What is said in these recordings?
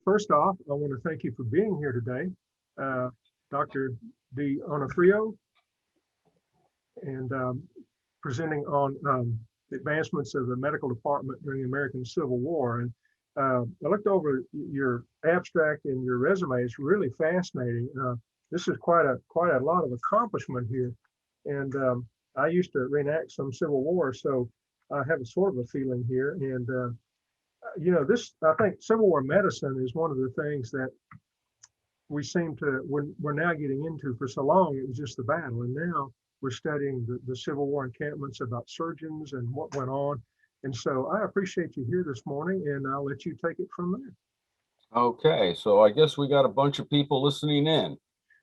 First off, I want to thank you for being here today, Dr. D. Onofrio, and presenting on the advancements of the medical department during the American Civil War. And I looked over your abstract and your resume. It's really fascinating. This is quite a lot of accomplishment here. And I used to reenact some Civil War, so I have a sort of a feeling here. And I think Civil War medicine is one of the things that we seem to, we're now getting into. For so long, it was just the battle. And now we're studying the Civil War encampments, about surgeons and what went on. And so I appreciate you here this morning, and I'll let you take it from there. Okay, so I guess we got a bunch of people listening in.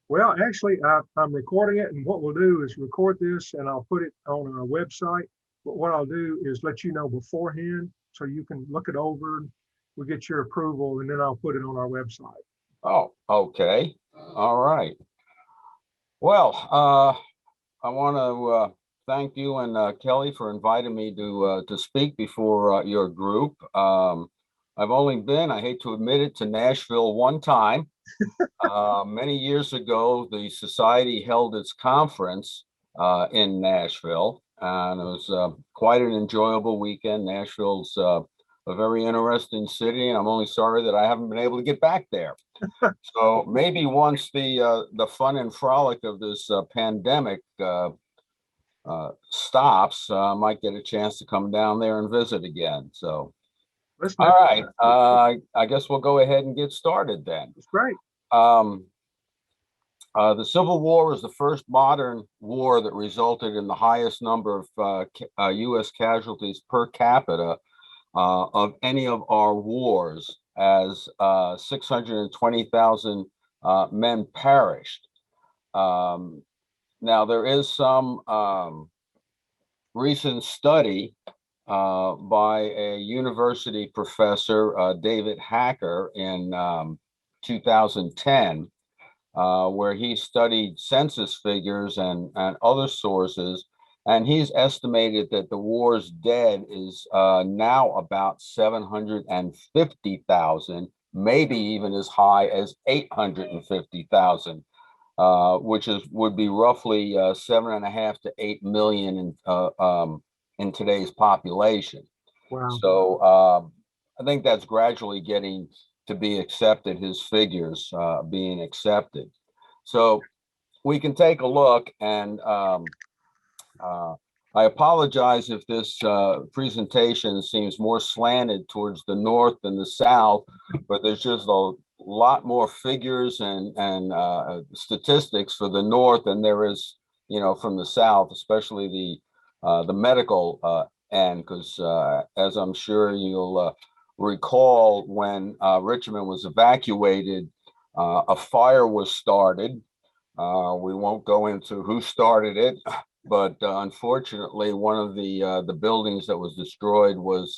Well, actually, I'm recording it, and what we'll do is record this, and I'll put it on our website. But what I'll do is let you know beforehand, so you can look it over. We'll get your approval, and then I'll put it on our website. Oh, okay. All right. Well, I want to thank you and Kelly for inviting me to speak before your group. I've only been, I hate to admit it, to Nashville one time. Many years ago, the society held its conference in Nashville, and it was quite an enjoyable weekend. Nashville's a very interesting city, and I'm only sorry that I haven't been able to get back there. So maybe once the fun and frolic of this pandemic stops, I might get a chance to come down there and visit again. So, all right, I guess we'll go ahead and get started then. That's great. The Civil War was the first modern war that resulted in the highest number of U.S. casualties per capita of any of our wars, as 620,000 men perished. Now, there is some recent study by a university professor, David Hacker, in 2010, where he studied census figures and other sources, and he's estimated that the war's dead is now about 750,000, maybe even as high as 850,000, which would be roughly 7.5 to 8 million in today's population. Wow. So I think that's gradually getting to be accepted, his figures being accepted. So we can take a look, and I apologize if this presentation seems more slanted towards the north than the south, but there's just a lot more figures and statistics for the north than there is, from the south, especially the medical end, because as I'm sure you'll recall, when Richmond was evacuated, a fire was started. We won't go into who started it, but unfortunately, one of the buildings that was destroyed was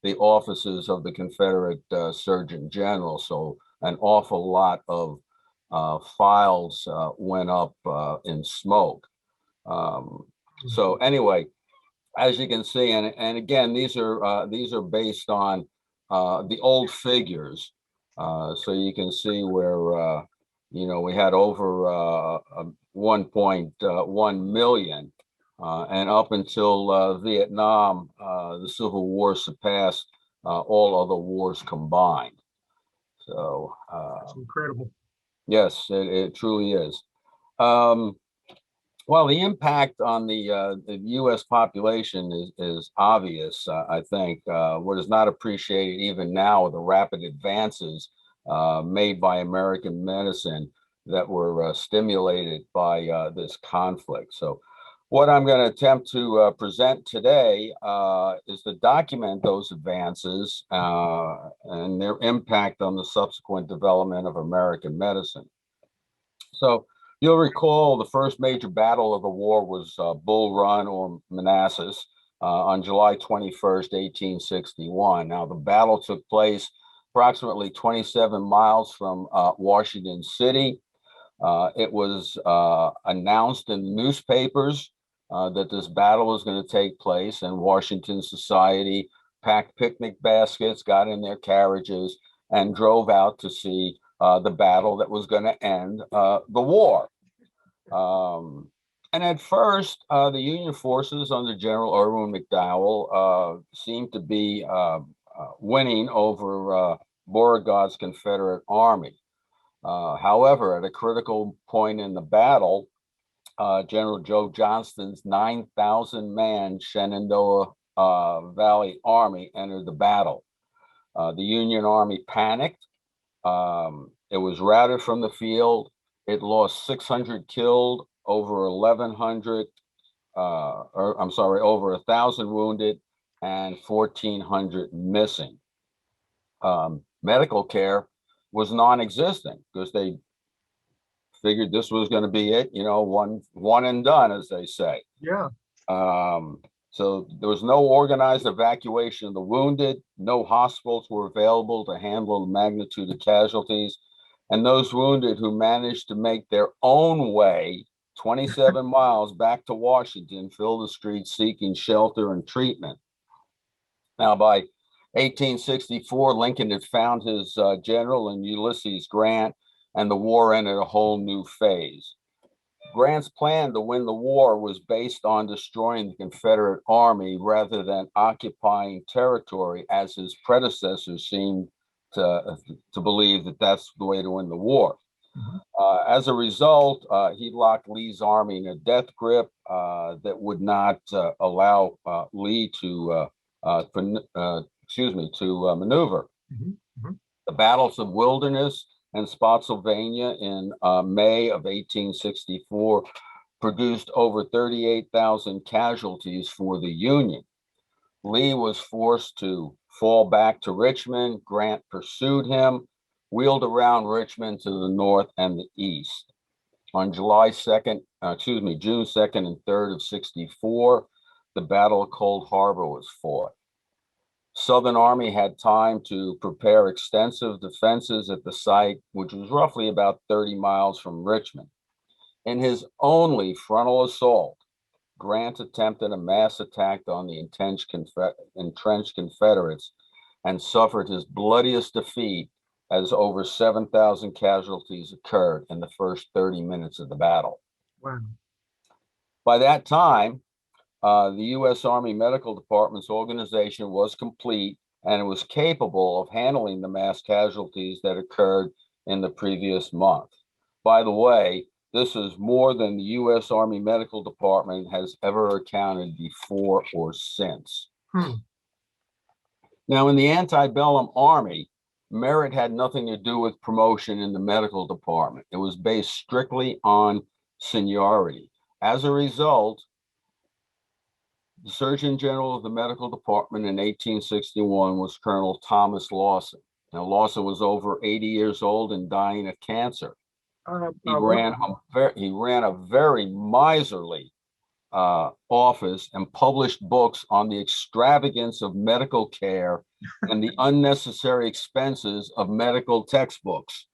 the offices of the Confederate Surgeon General. So an awful lot of files went up in smoke. So anyway, as you can see, and again, these are based on the old figures. So you can see where we had over 1.1 million, and up until Vietnam, the Civil War surpassed all other wars combined. So that's incredible. Yes, it truly is. Well, the impact on the U.S. population is obvious. I think what is not appreciated even now are the rapid advances made by American medicine that were stimulated by this conflict. So what I'm going to attempt to present today is to document those advances and their impact on the subsequent development of American medicine. So you'll recall the first major battle of the war was Bull Run, or Manassas, on July 21st, 1861. Now, the battle took place approximately 27 miles from Washington City. It was announced in the newspapers that this battle was going to take place, and Washington society packed picnic baskets, got in their carriages, and drove out to see the battle that was going to end the war. And at first, the Union forces under General Irwin McDowell seemed to be winning over Beauregard's Confederate Army. However, at a critical point in the battle, General Joe Johnston's 9,000-man Shenandoah Valley Army entered the battle. The Union Army panicked. It was routed from the field. It lost 600 killed, over 1,100, over 1,000 wounded, and 1,400 missing. Medical care was non-existent because they figured this was going to be it, one and done, as they say. Yeah. So there was no organized evacuation of the wounded. No hospitals were available to handle the magnitude of casualties. And those wounded who managed to make their own way 27 miles back to Washington filled the streets seeking shelter and treatment. Now, by 1864, Lincoln had found his general in Ulysses Grant, and the war entered a whole new phase. Grant's plan to win the war was based on destroying the Confederate Army rather than occupying territory, as his predecessors seemed to believe that that's the way to win the war. As a result, he locked Lee's army in a death grip that would not allow Lee to maneuver. The battles of Wilderness and Spotsylvania in May of 1864 produced over 38,000 casualties for the Union. Lee was forced to fall back to Richmond. Grant pursued him, wheeled around Richmond to the north and the east. On June 2nd and 3rd of 64, the Battle of Cold Harbor was fought. Southern Army had time to prepare extensive defenses at the site, which was roughly about 30 miles from Richmond. In his only frontal assault, Grant attempted a mass attack on the entrenched Confederates and suffered his bloodiest defeat as over 7,000 casualties occurred in the first 30 minutes of the battle. Wow. By that time, the U.S. Army Medical Department's organization was complete, and it was capable of handling the mass casualties that occurred in the previous month. By the way, this is more than the U.S. Army Medical Department has ever accounted before or since. Now, in the antebellum Army, merit had nothing to do with promotion in the medical department. It was based strictly on seniority. As a result, the Surgeon General of the Medical Department in 1861 was Colonel Thomas Lawson. Now, Lawson was over 80 years old and dying of cancer. He ran a very miserly office and published books on the extravagance of medical care and the unnecessary expenses of medical textbooks.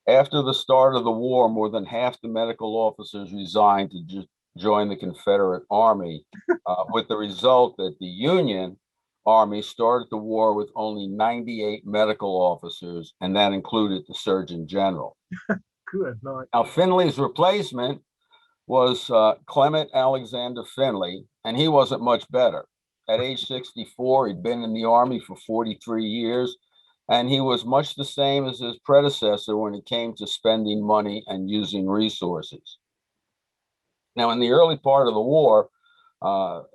After the start of the war, more than half the medical officers resigned to join the Confederate Army, with the result that the Union Army started the war with only 98 medical officers, and that included the Surgeon General. Good night. Now, Finley's replacement was Clement Alexander Finley, and he wasn't much better. At age 64, he'd been in the Army for 43 years, and he was much the same as his predecessor when it came to spending money and using resources. Now, in the early part of the war,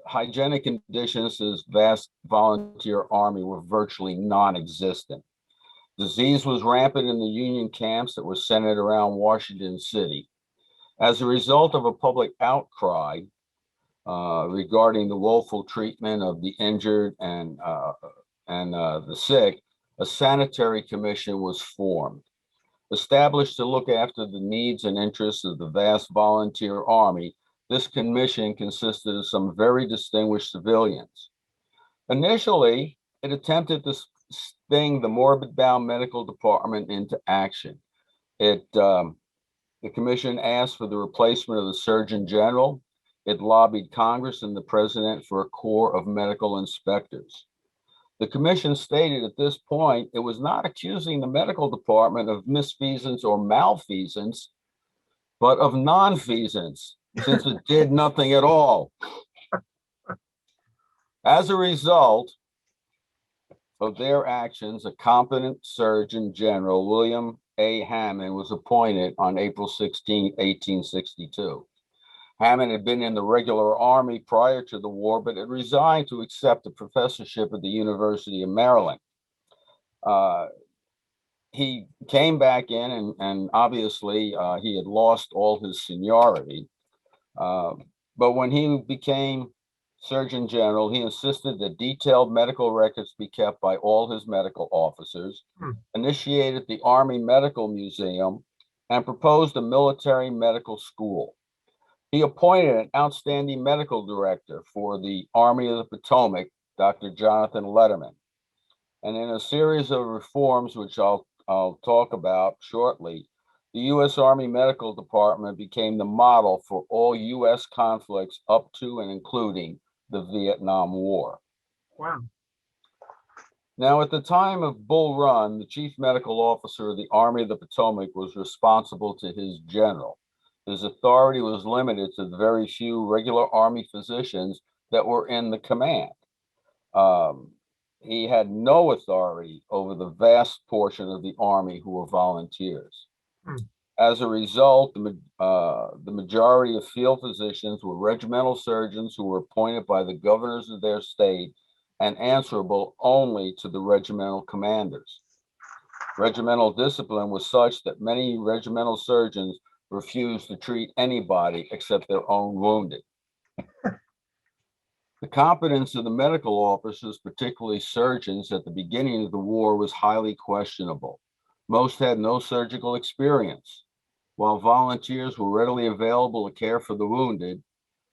hygienic conditions in this vast volunteer army were virtually non-existent. Disease was rampant in the Union camps that were centered around Washington City. As a result of a public outcry regarding the woeful treatment of the injured and the sick, a sanitary commission was formed. Established to look after the needs and interests of the vast volunteer army, this commission consisted of some very distinguished civilians. Initially, it attempted to sting the morbid-bound medical department into action. The commission asked for the replacement of the Surgeon General. It lobbied Congress and the President for a corps of medical inspectors. The commission stated at this point it was not accusing the medical department of misfeasance or malfeasance, but of nonfeasance, since it did nothing at all. As a result of their actions, a competent Surgeon General, William A. Hammond, was appointed on April 16, 1862. Hammond had been in the regular army prior to the war, but had resigned to accept a professorship at the University of Maryland. He came back in, and obviously he had lost all his seniority. But when he became Surgeon General, he insisted that detailed medical records be kept by all his medical officers, initiated the Army Medical Museum, and proposed a military medical school. He appointed an outstanding medical director for the Army of the Potomac, Dr. Jonathan Letterman. And in a series of reforms, which I'll talk about shortly, the U.S. Army Medical Department became the model for all U.S. conflicts up to and including the Vietnam War. Wow. Now, at the time of Bull Run, the chief medical officer of the Army of the Potomac was responsible to his general. His authority was limited to the very few regular Army physicians that were in the command. He had no authority over the vast portion of the Army who were volunteers. As a result, the majority of field physicians were regimental surgeons who were appointed by the governors of their state and answerable only to the regimental commanders. Regimental discipline was such that many regimental surgeons refused to treat anybody except their own wounded. The competence of the medical officers, particularly surgeons, at the beginning of the war was highly questionable. Most had no surgical experience. While volunteers were readily available to care for the wounded,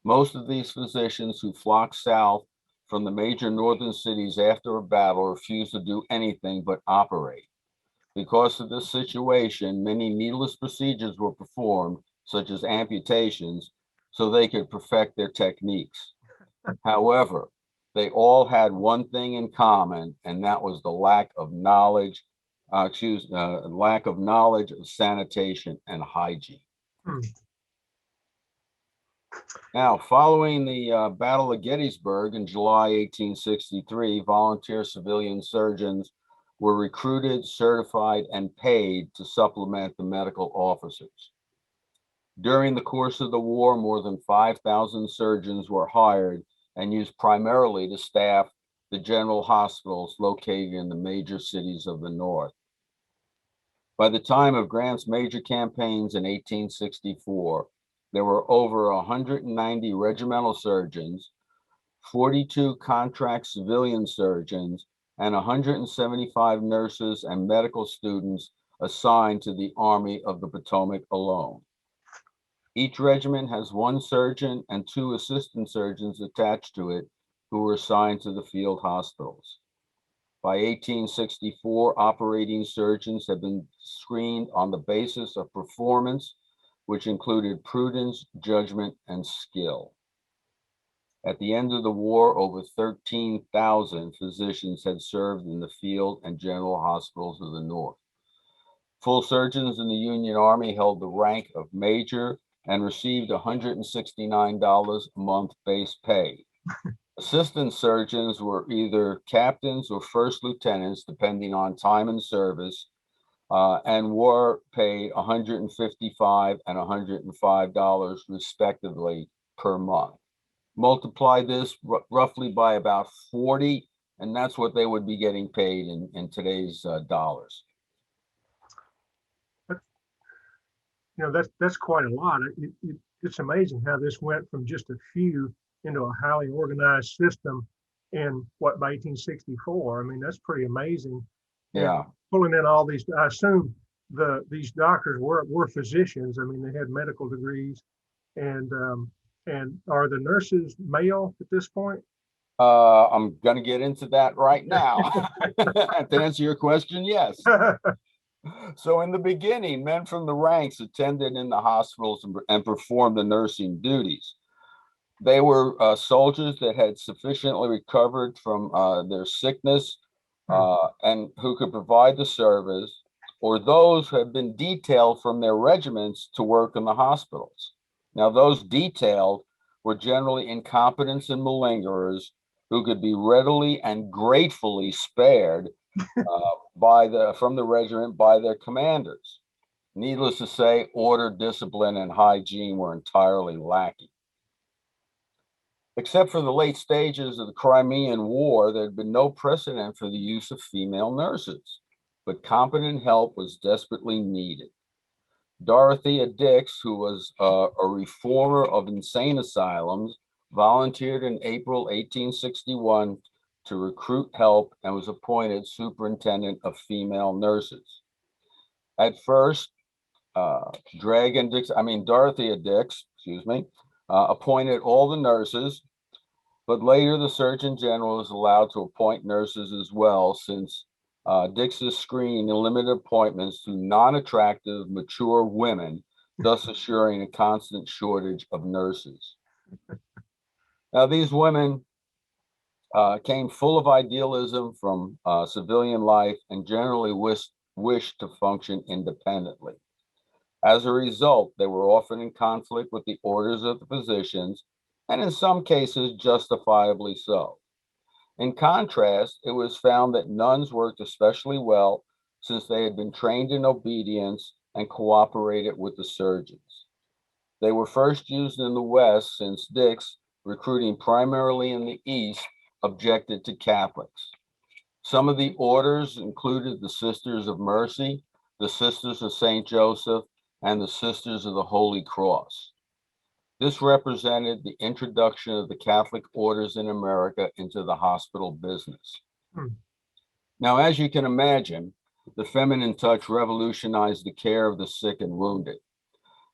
most of these physicians who flocked south from the major northern cities after a battle refused to do anything but operate. Because of this situation, many needless procedures were performed, such as amputations, so they could perfect their techniques. However, they all had one thing in common, and that was the lack of knowledge, of sanitation and hygiene. Now, following the Battle of Gettysburg in July 1863, volunteer civilian surgeons were recruited, certified, and paid to supplement the medical officers. During the course of the war, more than 5,000 surgeons were hired and used primarily to staff the general hospitals located in the major cities of the North. By the time of Grant's major campaigns in 1864, there were over 190 regimental surgeons, 42 contract civilian surgeons, and 175 nurses and medical students assigned to the Army of the Potomac alone. Each regiment has one surgeon and two assistant surgeons attached to it who were assigned to the field hospitals. By 1864, operating surgeons had been screened on the basis of performance, which included prudence, judgment, and skill. At the end of the war, over 13,000 physicians had served in the field and general hospitals of the North. Full surgeons in the Union Army held the rank of major and received $169 a month base pay. Assistant surgeons were either captains or first lieutenants, depending on time and service, and were paid $155 and $105 respectively per month. Multiply this roughly by about 40, and that's what they would be getting paid in today's dollars. That's quite a lot. It's amazing how this went from just a few into a highly organized system in by 1864. I mean, that's pretty amazing. Yeah. And pulling in all these, I assume these doctors were physicians. I mean, they had medical degrees, and are the nurses male at this point? I'm going to get into that right now. To answer your question, yes. So in the beginning, men from the ranks attended in the hospitals and performed the nursing duties. They were soldiers that had sufficiently recovered from their sickness and who could provide the service, or those who had been detailed from their regiments to work in the hospitals. Now, those detailed were generally incompetents and malingerers who could be readily and gratefully spared from the regiment by their commanders. Needless to say, order, discipline, and hygiene were entirely lacking. Except for the late stages of the Crimean War, there had been no precedent for the use of female nurses, but competent help was desperately needed. Dorothea Dix, who was a reformer of insane asylums, volunteered in April 1861 to recruit help and was appointed superintendent of female nurses. At first, Dorothea Dix, appointed all the nurses, but later the Surgeon General was allowed to appoint nurses as well, since Dix's screen limited appointments to non-attractive, mature women, thus assuring a constant shortage of nurses. Now, these women came full of idealism from civilian life and generally wished to function independently. As a result, they were often in conflict with the orders of the physicians, and in some cases, justifiably so. In contrast, it was found that nuns worked especially well since they had been trained in obedience and cooperated with the surgeons. They were first used in the West since Dix, recruiting primarily in the East, objected to Catholics. Some of the orders included the Sisters of Mercy, the Sisters of St. Joseph, and the Sisters of the Holy Cross. This represented the introduction of the Catholic orders in America into the hospital business. Now, as you can imagine, the feminine touch revolutionized the care of the sick and wounded.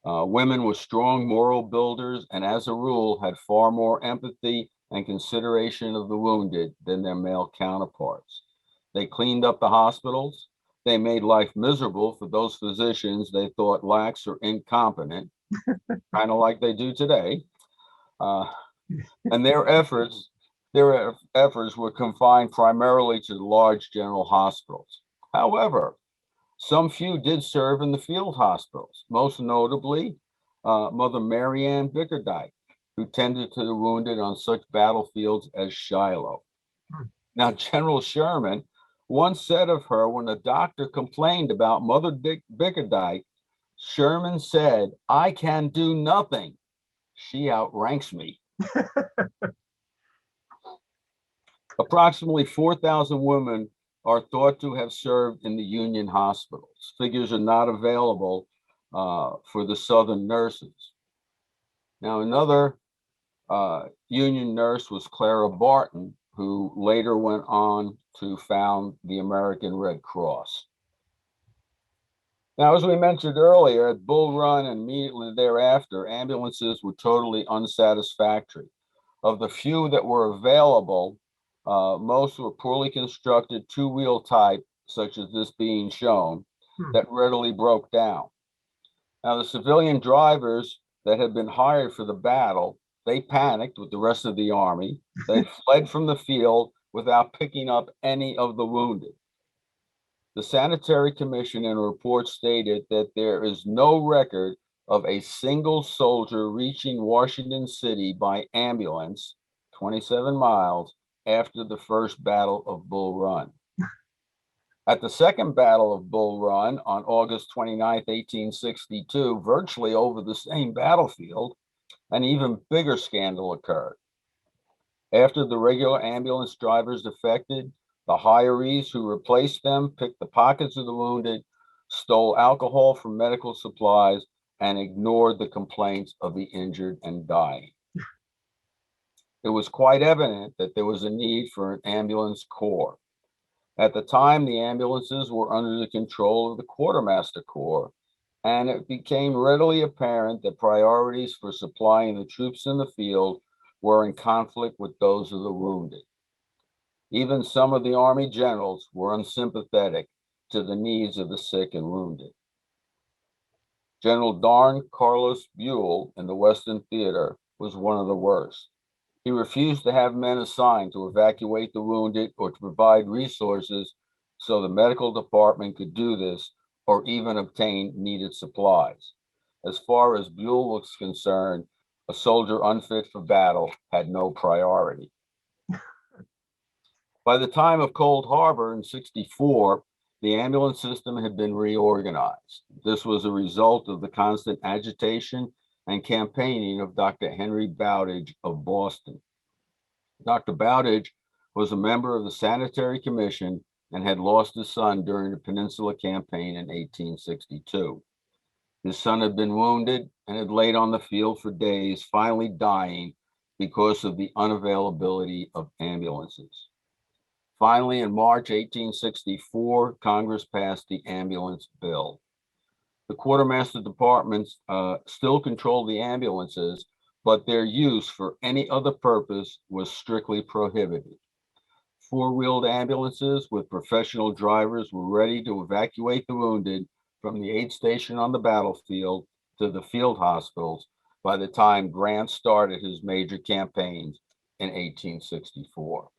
Women were strong moral builders and, as a rule, had far more empathy and consideration of the wounded than their male counterparts. They cleaned up the hospitals. They made life miserable for those physicians they thought lax or incompetent, kind of like they do today. And their efforts were confined primarily to the large general hospitals. However, some few did serve in the field hospitals, most notably Mother Mary Ann Bickerdike, who tended to the wounded on such battlefields as Shiloh. Now, General Sherman once said of her, when a doctor complained about Mother Bickerdike, Sherman said, "I can do nothing. She outranks me." Approximately 4,000 women are thought to have served in the Union hospitals. Figures are not available for the Southern nurses. Now, another Union nurse was Clara Barton, who later went on to found the American Red Cross. Now, as we mentioned earlier, at Bull Run and immediately thereafter, ambulances were totally unsatisfactory. Of the few that were available, most were poorly constructed two-wheel type, such as this being shown, that readily broke down. Now, the civilian drivers that had been hired for the battle, they panicked with the rest of the army. They fled from the field without picking up any of the wounded. The Sanitary Commission in a report stated that there is no record of a single soldier reaching Washington City by ambulance, 27 miles, after the first Battle of Bull Run. At the second Battle of Bull Run on August 29, 1862, virtually over the same battlefield, an even bigger scandal occurred. After the regular ambulance drivers defected, the hirees who replaced them picked the pockets of the wounded, stole alcohol from medical supplies, and ignored the complaints of the injured and dying. It was quite evident that there was a need for an ambulance corps. At the time, the ambulances were under the control of the Quartermaster Corps, and it became readily apparent that priorities for supplying the troops in the field were in conflict with those of the wounded. Even some of the Army generals were unsympathetic to the needs of the sick and wounded. General Don Carlos Buell in the Western Theater was one of the worst. He refused to have men assigned to evacuate the wounded or to provide resources so the medical department could do this or even obtain needed supplies. As far as Buell was concerned, a soldier unfit for battle had no priority. By the time of Cold Harbor in '64, the ambulance system had been reorganized. This was a result of the constant agitation and campaigning of Dr. Henry Bowditch of Boston. Dr. Bowditch was a member of the Sanitary Commission and had lost his son during the Peninsula Campaign in 1862. His son had been wounded and had laid on the field for days, finally dying because of the unavailability of ambulances. Finally, in March 1864, Congress passed the ambulance bill. The quartermaster departments still controlled the ambulances, but their use for any other purpose was strictly prohibited. Four-wheeled ambulances with professional drivers were ready to evacuate the wounded from the aid station on the battlefield to the field hospitals by the time Grant started his major campaigns in 1864.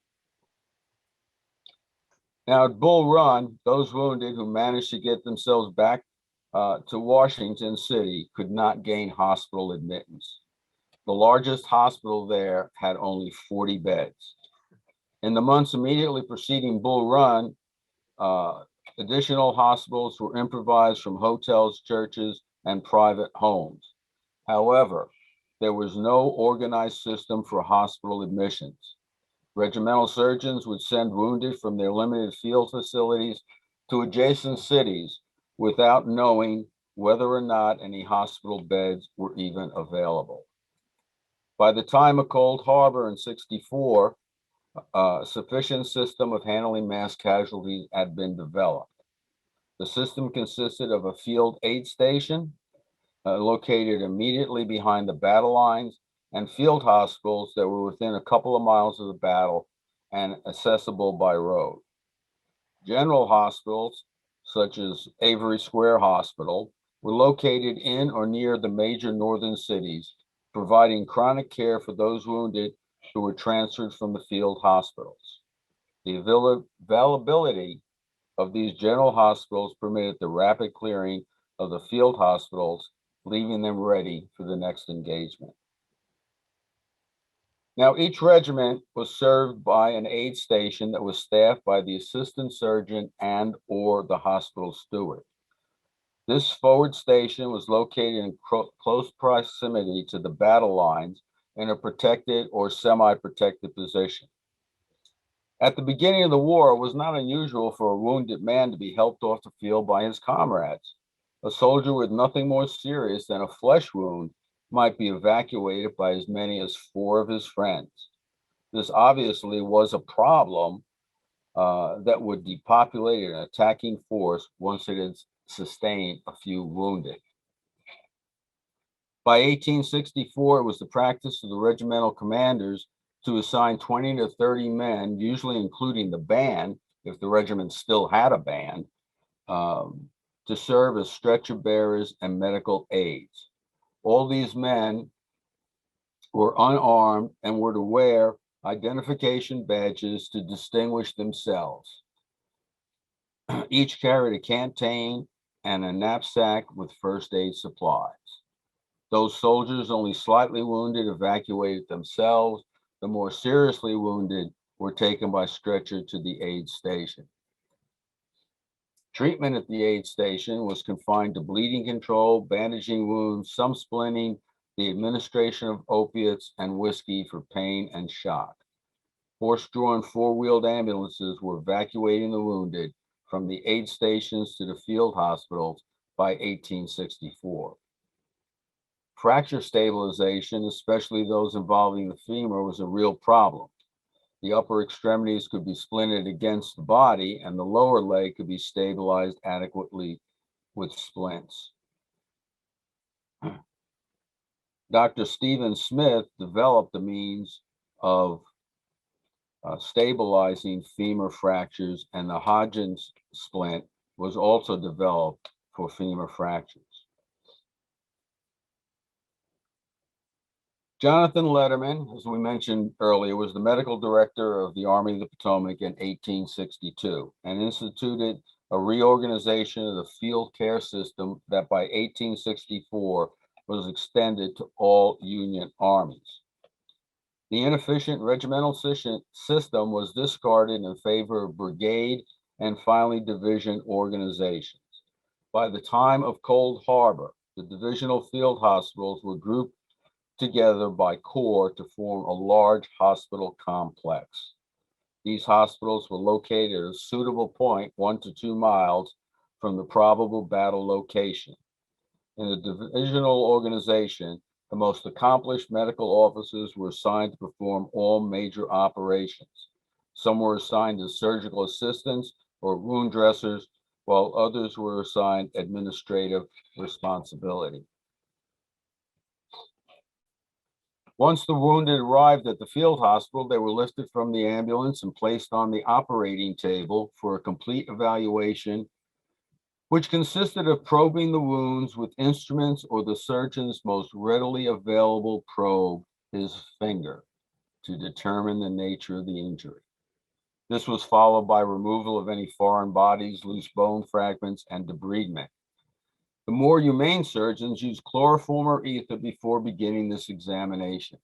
Now, at Bull Run, those wounded who managed to get themselves back to Washington City could not gain hospital admittance. The largest hospital there had only 40 beds. In the months immediately preceding Bull Run, additional hospitals were improvised from hotels, churches, and private homes. However, there was no organized system for hospital admissions. Regimental surgeons would send wounded from their limited field facilities to adjacent cities without knowing whether or not any hospital beds were even available. By the time of Cold Harbor in '64, a sufficient system of handling mass casualties had been developed. The system consisted of a field aid station located immediately behind the battle lines and field hospitals that were within a couple of miles of the battle and accessible by road. General hospitals, such as Avery Square Hospital, were located in or near the major northern cities, providing chronic care for those wounded who were transferred from the field hospitals. The availability of these general hospitals permitted the rapid clearing of the field hospitals, leaving them ready for the next engagement. Now, each regiment was served by an aid station that was staffed by the assistant surgeon and or the hospital steward. This forward station was located in close proximity to the battle lines in a protected or semi-protected position. At the beginning of the war, it was not unusual for a wounded man to be helped off the field by his comrades. A soldier with nothing more serious than a flesh wound might be evacuated by as many as 4 of his friends. This obviously was a problem that would depopulate an attacking force once it had sustained a few wounded. By 1864, it was the practice of the regimental commanders to assign 20 to 30 men, usually including the band, if the regiment still had a band, to serve as stretcher bearers and medical aides. All these men were unarmed and were to wear identification badges to distinguish themselves. Each carried a canteen and a knapsack with first aid supplies. Those soldiers only slightly wounded evacuated themselves. The more seriously wounded were taken by stretcher to the aid station. Treatment at the aid station was confined to bleeding control, bandaging wounds, some splinting, the administration of opiates, and whiskey for pain and shock. Horse-drawn four-wheeled ambulances were evacuating the wounded from the aid stations to the field hospitals by 1864. Fracture stabilization, especially those involving the femur, was a real problem. The upper extremities could be splinted against the body, and the lower leg could be stabilized adequately with splints. Dr. Stephen Smith developed the means of stabilizing femur fractures, and the Hodgins splint was also developed for femur fractures. Jonathan Letterman, as we mentioned earlier, was the medical director of the Army of the Potomac in 1862 and instituted a reorganization of the field care system that by 1864 was extended to all Union armies. The inefficient regimental system was discarded in favor of brigade and finally division organizations. By the time of Cold Harbor, the divisional field hospitals were grouped together by corps to form a large hospital complex. These hospitals were located at a suitable point 1 to 2 miles from the probable battle location. In the divisional organization, the most accomplished medical officers were assigned to perform all major operations. Some were assigned as surgical assistants or wound dressers, while others were assigned administrative responsibility. Once the wounded arrived at the field hospital, they were lifted from the ambulance and placed on the operating table for a complete evaluation, which consisted of probing the wounds with instruments or the surgeon's most readily available probe, his finger, to determine the nature of the injury. This was followed by removal of any foreign bodies, loose bone fragments, and debridement. The more humane surgeons used chloroform or ether before beginning this examination.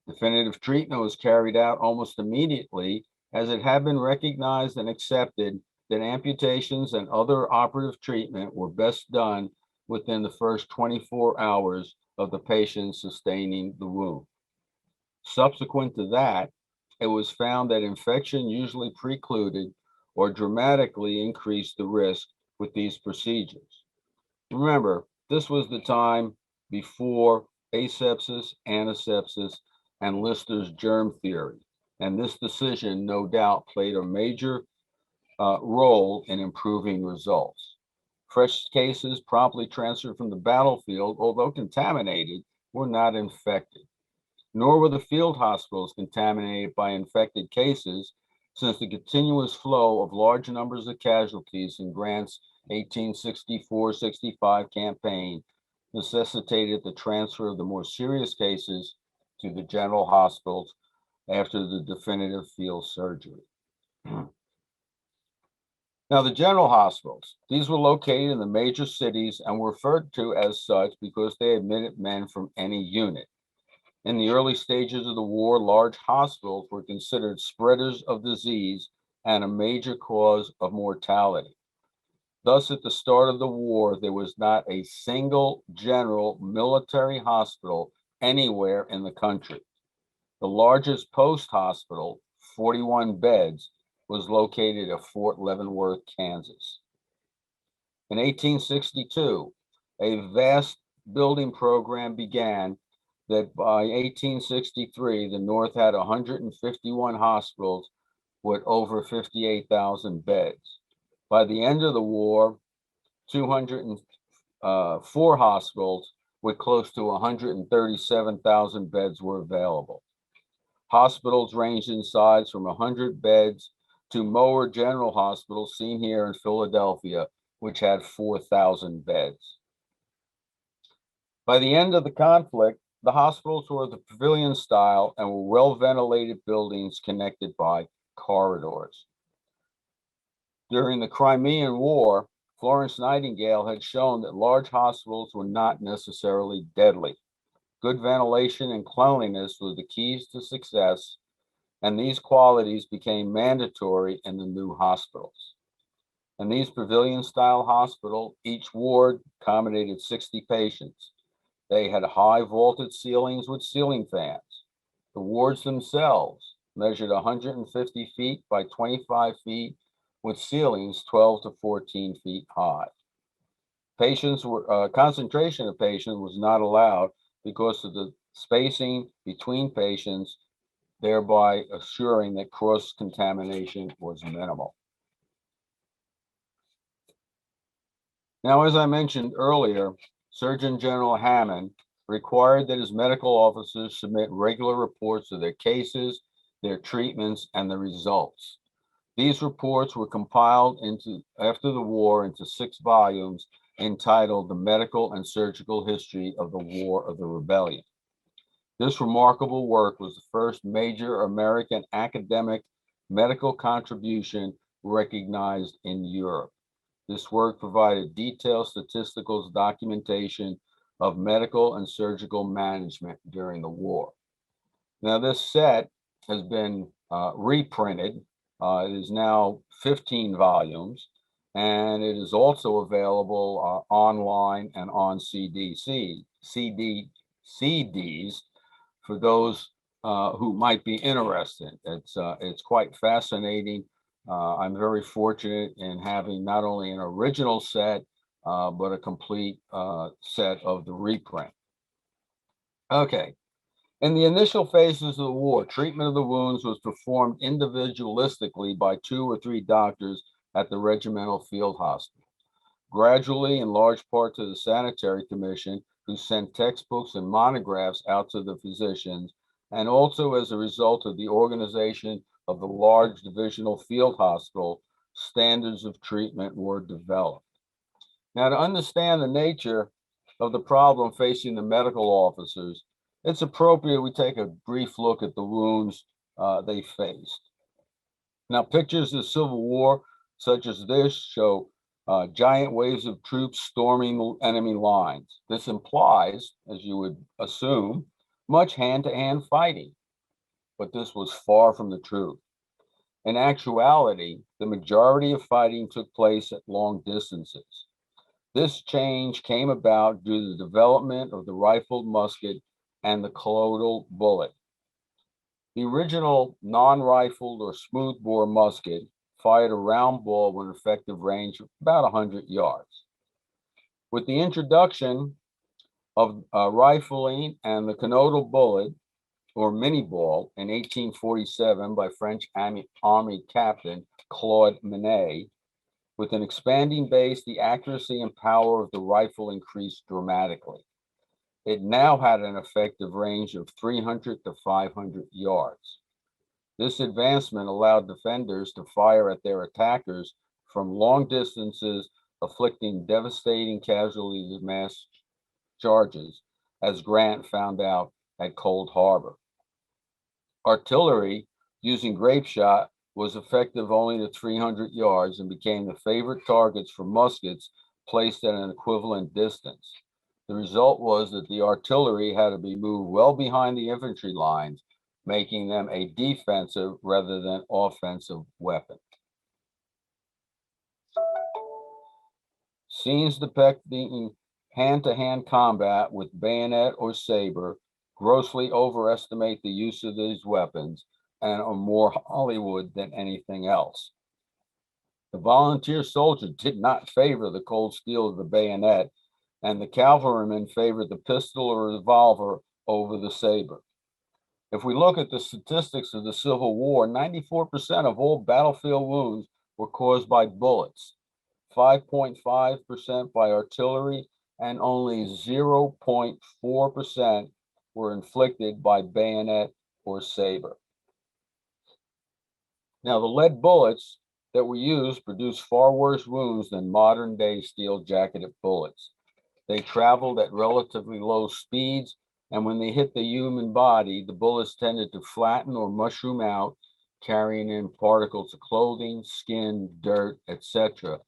Definitive treatment was carried out almost immediately, as it had been recognized and accepted that amputations and other operative treatment were best done within the first 24 hours of the patient sustaining the wound. Subsequent to that, it was found that infection usually precluded or dramatically increased the risk with these procedures. Remember, this was the time before asepsis, antisepsis, and Lister's germ theory, and this decision no doubt played a major role in improving results. Fresh cases promptly transferred from the battlefield, although contaminated, were not infected. Nor were the field hospitals contaminated by infected cases, since the continuous flow of large numbers of casualties in Grant's 1864-65 campaign necessitated the transfer of the more serious cases to the general hospitals after the definitive field surgery. Now, the general hospitals, these were located in the major cities and were referred to as such because they admitted men from any unit. In the early stages of the war, large hospitals were considered spreaders of disease and a major cause of mortality. Thus, at the start of the war, there was not a single general military hospital anywhere in the country. The largest post hospital, 41 beds, was located at Fort Leavenworth, Kansas. In 1862, a vast building program began that by 1863, the North had 151 hospitals with over 58,000 beds. By the end of the war, 204 hospitals with close to 137,000 beds were available. Hospitals ranged in size from 100 beds to Mower General Hospital, seen here in Philadelphia, which had 4,000 beds. By the end of the conflict, the hospitals were the pavilion style and were well-ventilated buildings connected by corridors. During the Crimean War, Florence Nightingale had shown that large hospitals were not necessarily deadly. Good ventilation and cleanliness were the keys to success, and these qualities became mandatory in the new hospitals. In these pavilion-style hospitals, each ward accommodated 60 patients. They had high vaulted ceilings with ceiling fans. The wards themselves measured 150 feet by 25 feet with ceilings 12 to 14 feet high. Concentration of patients was not allowed because of the spacing between patients, thereby assuring that cross-contamination was minimal. Now, as I mentioned earlier, Surgeon General Hammond required that his medical officers submit regular reports of their cases, their treatments, and the results. These reports were compiled after the war into 6 volumes entitled The Medical and Surgical History of the War of the Rebellion. This remarkable work was the first major American academic medical contribution recognized in Europe. This work provided detailed statistical documentation of medical and surgical management during the war. Now, this set has been reprinted. It is now 15 volumes, and it is also available online and on CDs for those who might be interested. It's quite fascinating. I'm very fortunate in having not only an original set, but a complete set of the reprint. Okay. In the initial phases of the war, treatment of the wounds was performed individualistically by 2 or 3 doctors at the regimental field hospital. Gradually, in large part to the sanitary commission, who sent textbooks and monographs out to the physicians, and also as a result of the organization of the large divisional field hospital, standards of treatment were developed. Now, to understand the nature of the problem facing the medical officers, it's appropriate we take a brief look at the wounds they faced. Now, pictures of the Civil War, such as this, show giant waves of troops storming enemy lines. This implies, as you would assume, much hand-to-hand fighting, but this was far from the truth. In actuality, the majority of fighting took place at long distances. This change came about due to the development of the rifled musket and the colloidal bullet. The original non-rifled or smoothbore musket fired a round ball with an effective range of about 100 yards. With the introduction of rifling and the colloidal bullet, or mini ball, in 1847 by French Army Captain Clement A, with an expanding base, the accuracy and power of the rifle increased dramatically. It now had an effective range of 300 to 500 yards. This advancement allowed defenders to fire at their attackers from long distances, inflicting devastating casualties of mass charges, as Grant found out at Cold Harbor. Artillery using grape shot was effective only to 300 yards and became the favorite targets for muskets placed at an equivalent distance. The result was that the artillery had to be moved well behind the infantry lines, making them a defensive rather than offensive weapon. Scenes depicting hand-to-hand combat with bayonet or saber grossly overestimate the use of these weapons and are more Hollywood than anything else. The volunteer soldier did not favor the cold steel of the bayonet, and the cavalrymen favored the pistol or revolver over the saber. If we look at the statistics of the Civil War, 94% of all battlefield wounds were caused by bullets, 5.5% by artillery, and only 0.4% were inflicted by bayonet or saber. Now, the lead bullets that were used produced far worse wounds than modern-day steel-jacketed bullets. They traveled at relatively low speeds, and when they hit the human body, the bullets tended to flatten or mushroom out, carrying in particles of clothing, skin, dirt, etc.,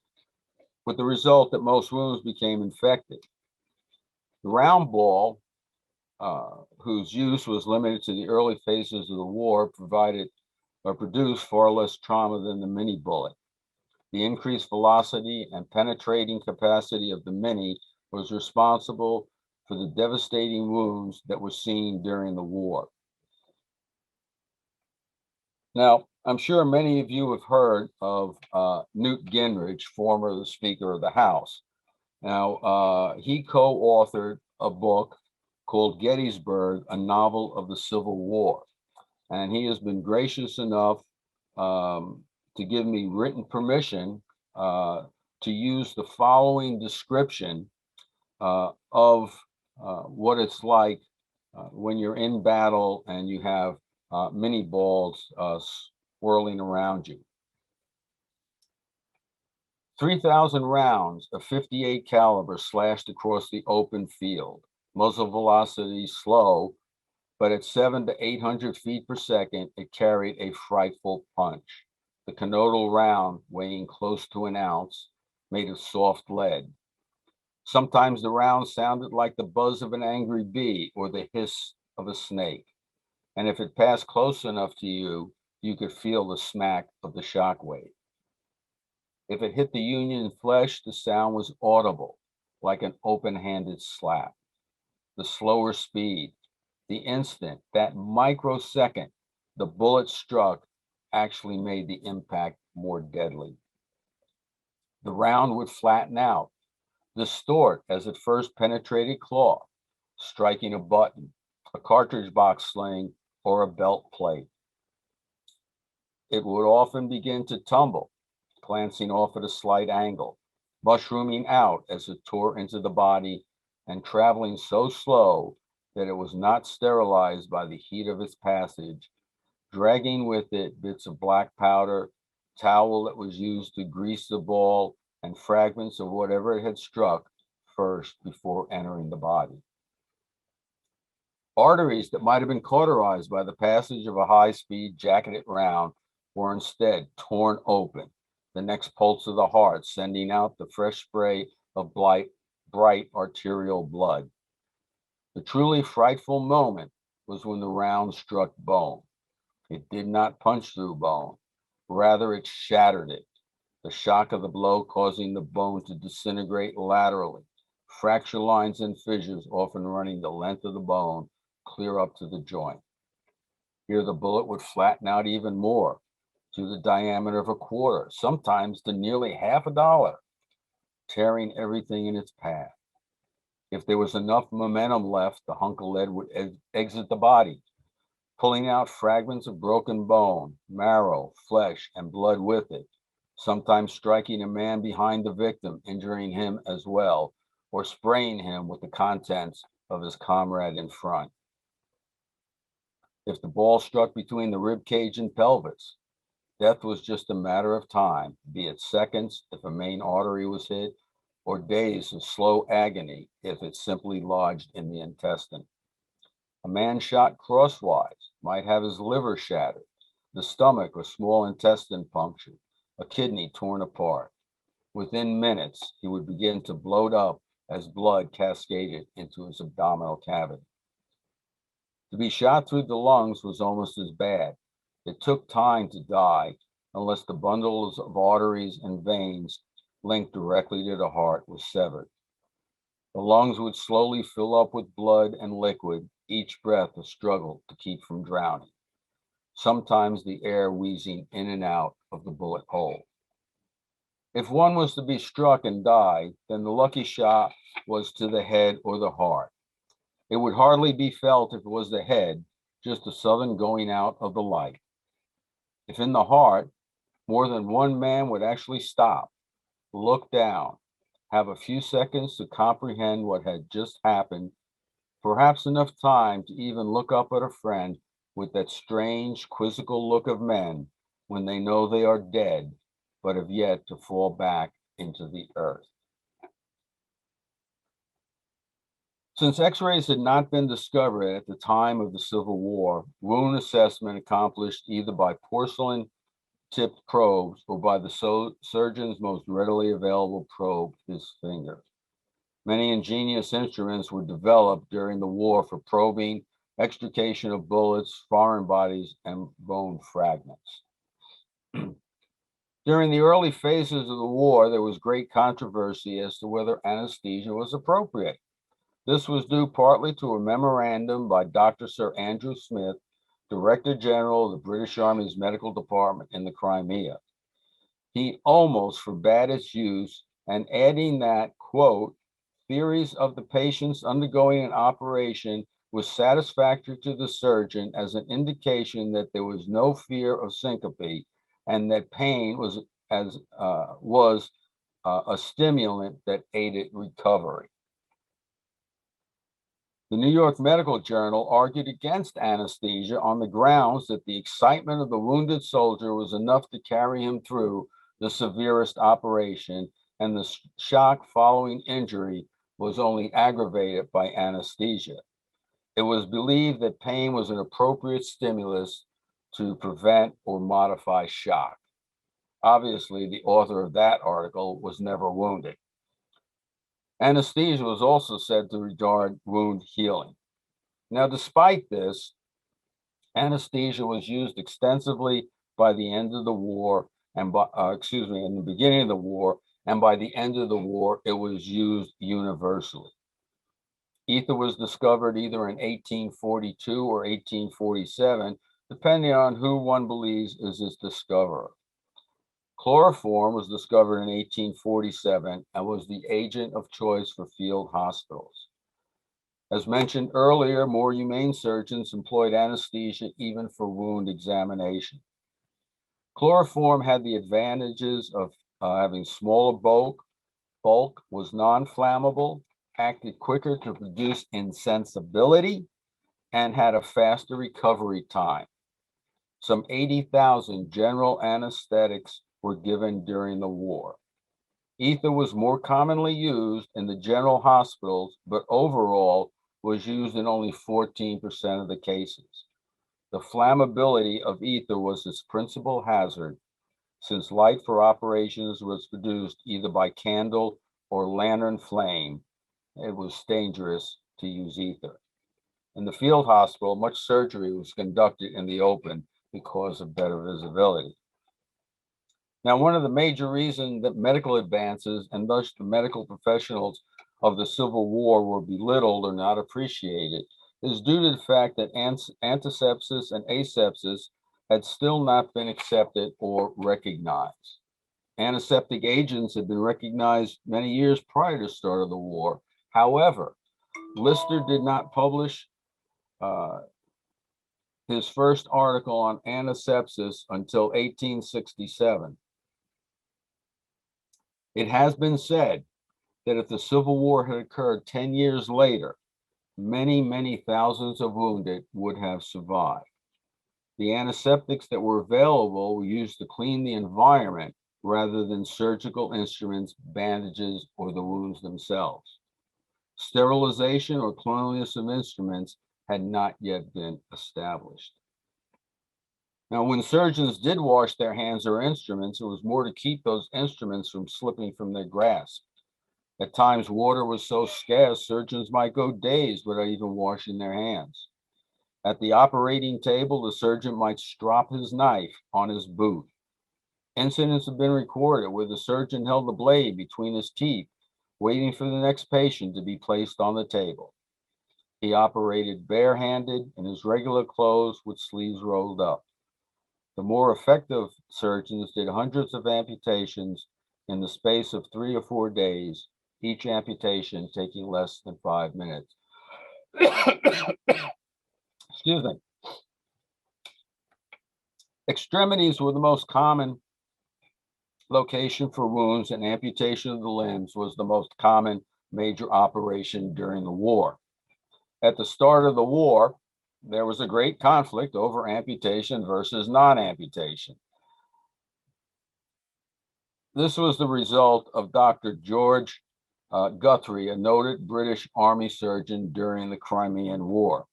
with the result that most wounds became infected. The round ball, whose use was limited to the early phases of the war, produced far less trauma than the mini bullet. The increased velocity and penetrating capacity of the mini was responsible for the devastating wounds that were seen during the war. Now, I'm sure many of you have heard of Newt Gingrich, former Speaker of the House. Now, he co-authored a book called Gettysburg, a novel of the Civil War. And he has been gracious enough to give me written permission to use the following description of what it's like when you're in battle and you have mini balls swirling around you. 3,000 rounds of .58 caliber slashed across the open field. Muzzle velocity slow, but at 700 to 800 feet per second, it carried a frightful punch. The canodal round, weighing close to an ounce, made of soft lead. Sometimes the round sounded like the buzz of an angry bee or the hiss of a snake. And if it passed close enough to you, you could feel the smack of the shock wave. If it hit the Union flesh, the sound was audible, like an open-handed slap. The slower speed, the instant, that microsecond the bullet struck actually made the impact more deadly. The round would flatten out, distort as it first penetrated cloth, striking a button, a cartridge box sling, or a belt plate. It would often begin to tumble, glancing off at a slight angle, mushrooming out as it tore into the body and traveling so slow that it was not sterilized by the heat of its passage, dragging with it bits of black powder, towel that was used to grease the ball, and fragments of whatever it had struck first before entering the body. Arteries that might have been cauterized by the passage of a high-speed jacketed round were instead torn open, the next pulse of the heart sending out the fresh spray of bright arterial blood. The truly frightful moment was when the round struck bone. It did not punch through bone, rather it shattered it, the shock of the blow causing the bone to disintegrate laterally, fracture lines and fissures often running the length of the bone clear up to the joint. Here the bullet would flatten out even more, to the diameter of a quarter, sometimes to nearly $50, tearing everything in its path. If there was enough momentum left, the hunk of lead would exit the body, pulling out fragments of broken bone, marrow, flesh, and blood with it, sometimes striking a man behind the victim, injuring him as well, or spraying him with the contents of his comrade in front. If the ball struck between the rib cage and pelvis, death was just a matter of time, be it seconds if a main artery was hit, or days of slow agony if it simply lodged in the intestine. A man shot crosswise might have his liver shattered, the stomach or small intestine punctured, a kidney torn apart. Within minutes, he would begin to bloat up as blood cascaded into his abdominal cavity. To be shot through the lungs was almost as bad. It took time to die unless the bundles of arteries and veins linked directly to the heart was severed. The lungs would slowly fill up with blood and liquid, each breath a struggle to keep from drowning, sometimes the air wheezing in and out of the bullet hole. If one was to be struck and die, then the lucky shot was to the head or the heart. It would hardly be felt if it was the head, just a sudden going out of the light. If in the heart, more than one man would actually stop, look down, have a few seconds to comprehend what had just happened, perhaps enough time to even look up at a friend with that strange, quizzical look of men when they know they are dead, but have yet to fall back into the earth. Since X-rays had not been discovered at the time of the Civil War, wound assessment accomplished either by porcelain-tipped probes or by the surgeon's most readily available probe, his finger. Many ingenious instruments were developed during the war for probing, extrication of bullets, foreign bodies, and bone fragments. During the early phases of the war, there was great controversy as to whether anesthesia was appropriate. This was due partly to a memorandum by Dr. Sir Andrew Smith, Director General of the British Army's Medical Department in the Crimea. He almost forbade its use, and adding that, quote, theories of the patients undergoing an operation was satisfactory to the surgeon as an indication that there was no fear of syncope and that pain was a stimulant that aided recovery. The New York Medical Journal argued against anesthesia on the grounds that the excitement of the wounded soldier was enough to carry him through the severest operation, and the shock following injury was only aggravated by anesthesia. It was believed that pain was an appropriate stimulus to prevent or modify shock. Obviously, the author of that article was never wounded. Anesthesia was also said to retard wound healing. Now, despite this, anesthesia was used extensively by the end of the war, and in the beginning of the war, and by the end of the war, it was used universally. Ether was discovered either in 1842 or 1847, depending on who one believes is its discoverer. Chloroform was discovered in 1847 and was the agent of choice for field hospitals. As mentioned earlier, more humane surgeons employed anesthesia even for wound examination. Chloroform had the advantages of having smaller bulk, was non-flammable, acted quicker to produce insensibility, and had a faster recovery time. Some 80,000 general anesthetics were given during the war. Ether was more commonly used in the general hospitals, but overall was used in only 14% of the cases. The flammability of ether was its principal hazard, since light for operations was produced either by candle or lantern flame. It was dangerous to use ether. In the field hospital, much surgery was conducted in the open because of better visibility. Now, one of the major reasons that medical advances and thus the medical professionals of the Civil War were belittled or not appreciated is due to the fact that antisepsis and asepsis had still not been accepted or recognized. Antiseptic agents had been recognized many years prior to the start of the war. However, Lister did not publish his first article on antisepsis until 1867. It has been said that if the Civil War had occurred 10 years later, many, many thousands of wounded would have survived. The antiseptics that were available were used to clean the environment rather than surgical instruments, bandages, or the wounds themselves. Sterilization or cleanliness of instruments had not yet been established. Now, when surgeons did wash their hands or instruments, it was more to keep those instruments from slipping from their grasp. At times, water was so scarce, surgeons might go days without even washing their hands. At the operating table, the surgeon might strop his knife on his boot. Incidents have been recorded where the surgeon held the blade between his teeth, waiting for the next patient to be placed on the table. He operated barehanded in his regular clothes with sleeves rolled up. The more effective surgeons did hundreds of amputations in the space of 3 or 4 days, each amputation taking less than 5 minutes. Excuse me. Extremities were the most common location for wounds, and amputation of the limbs was the most common major operation during the war. At the start of the war, there was a great conflict over amputation versus non-amputation. This was the result of Dr. George Guthrie, a noted British Army surgeon during the Crimean War.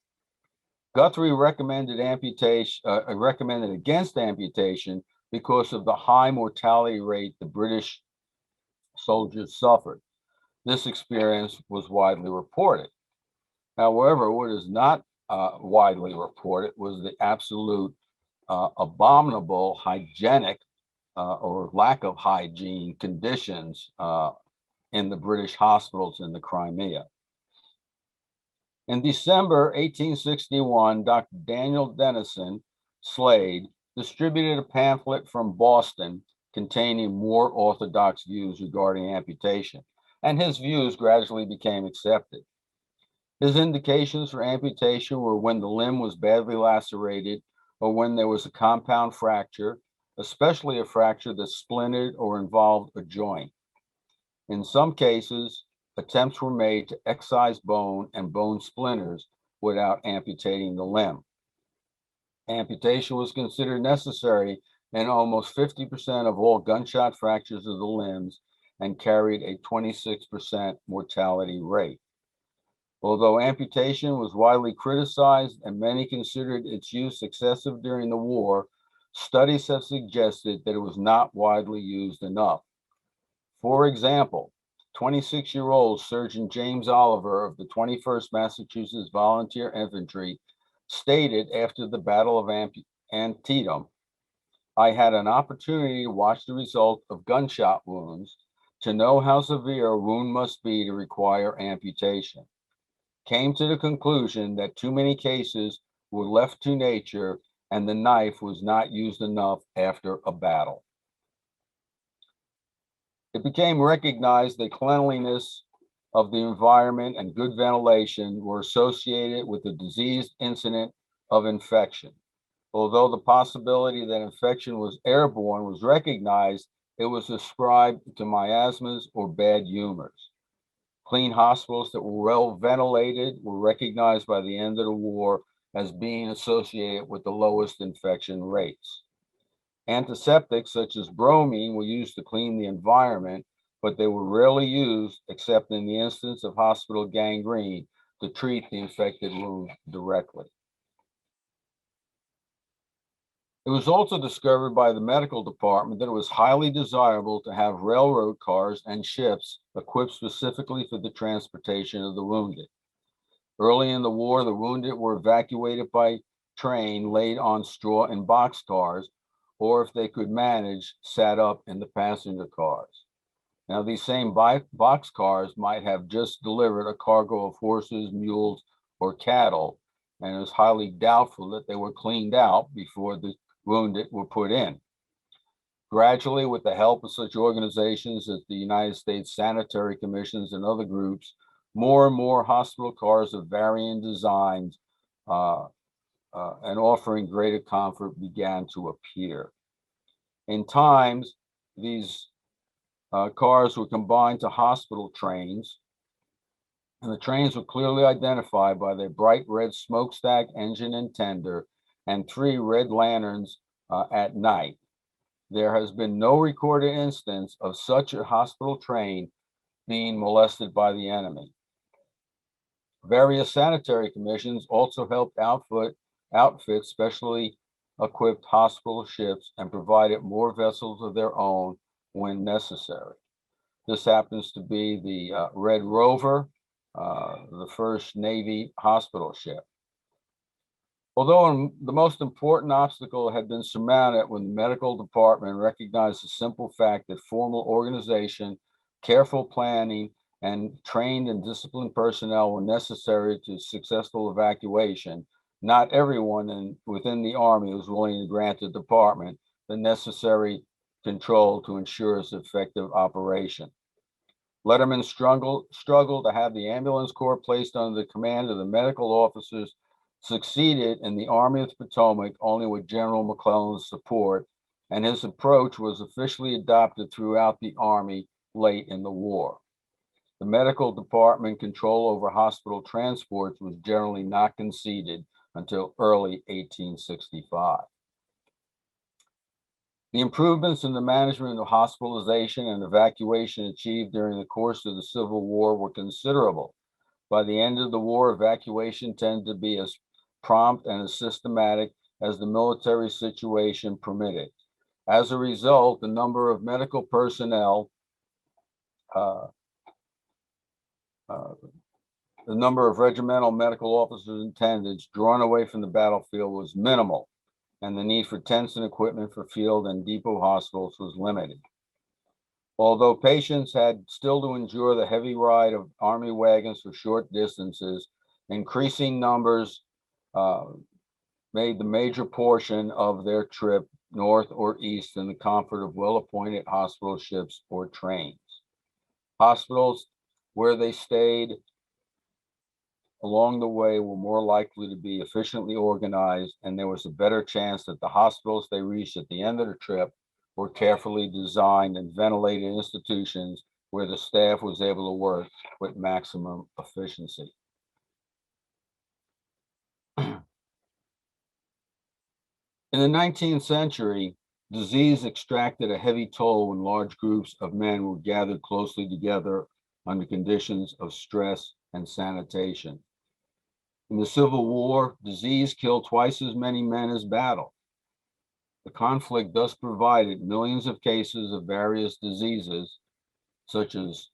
Guthrie recommended against amputation because of the high mortality rate the British soldiers suffered. This experience was widely reported. However, what is not widely reported was the absolute abominable hygienic or lack of hygiene conditions in the British hospitals in the Crimea. In December 1861, Dr. Daniel Dennison Slade distributed a pamphlet from Boston containing more orthodox views regarding amputation, and his views gradually became accepted. His indications for amputation were when the limb was badly lacerated or when there was a compound fracture, especially a fracture that splintered or involved a joint. In some cases, attempts were made to excise bone and bone splinters without amputating the limb. Amputation was considered necessary in almost 50% of all gunshot fractures of the limbs and carried a 26% mortality rate. Although amputation was widely criticized and many considered its use excessive during the war, studies have suggested that it was not widely used enough. For example, 26-year-old Surgeon James Oliver of the 21st Massachusetts Volunteer Infantry stated after the Battle of Antietam, "I had an opportunity to watch the result of gunshot wounds to know how severe a wound must be to require amputation. Came to the conclusion that too many cases were left to nature and the knife was not used enough after a battle." It became recognized that cleanliness of the environment and good ventilation were associated with the disease incident of infection. Although the possibility that infection was airborne was recognized, it was ascribed to miasmas or bad humors. Clean hospitals that were well ventilated were recognized by the end of the war as being associated with the lowest infection rates. Antiseptics such as bromine were used to clean the environment, but they were rarely used except in the instance of hospital gangrene to treat the infected wound directly. It was also discovered by the medical department that it was highly desirable to have railroad cars and ships equipped specifically for the transportation of the wounded. Early in the war, the wounded were evacuated by train laid on straw and boxcars, or if they could manage, sat up in the passenger cars. Now, these same boxcars might have just delivered a cargo of horses, mules, or cattle, and it was highly doubtful that they were cleaned out before the wounded were put in. Gradually, with the help of such organizations as the United States Sanitary Commissions and other groups, more and more hospital cars of varying designs and offering greater comfort began to appear. In times, these cars were combined to hospital trains, and the trains were clearly identified by their bright red smokestack engine and tender and 3 red lanterns at night. There has been no recorded instance of such a hospital train being molested by the enemy. Various sanitary commissions also helped outfit specially equipped hospital ships and provided more vessels of their own when necessary. This happens to be the Red Rover, the first Navy hospital ship. Although the most important obstacle had been surmounted when the medical department recognized the simple fact that formal organization, careful planning, and trained and disciplined personnel were necessary to successful evacuation, not everyone within the Army was willing to grant the department the necessary control to ensure its effective operation. Letterman struggled to have the ambulance corps placed under the command of the medical officers succeeded in the Army of the Potomac only with General McClellan's support, and his approach was officially adopted throughout the Army late in the war. The medical department control over hospital transports was generally not conceded until early 1865. The improvements in the management of hospitalization and evacuation achieved during the course of the Civil War were considerable. By the end of the war, evacuation tended to be as prompt and as systematic as the military situation permitted. As a result, the number of medical personnel, the number of regimental medical officers and attendants drawn away from the battlefield was minimal, and the need for tents and equipment for field and depot hospitals was limited. Although patients had still to endure the heavy ride of Army wagons for short distances, increasing numbers made the major portion of their trip north or east in the comfort of well-appointed hospital ships or trains. Hospitals where they stayed along the way were more likely to be efficiently organized, and there was a better chance that the hospitals they reached at the end of the trip were carefully designed and ventilated institutions where the staff was able to work with maximum efficiency. In the 19th century, disease extracted a heavy toll when large groups of men were gathered closely together under conditions of stress and sanitation. In the Civil War, disease killed twice as many men as battle. The conflict thus provided millions of cases of various diseases, such as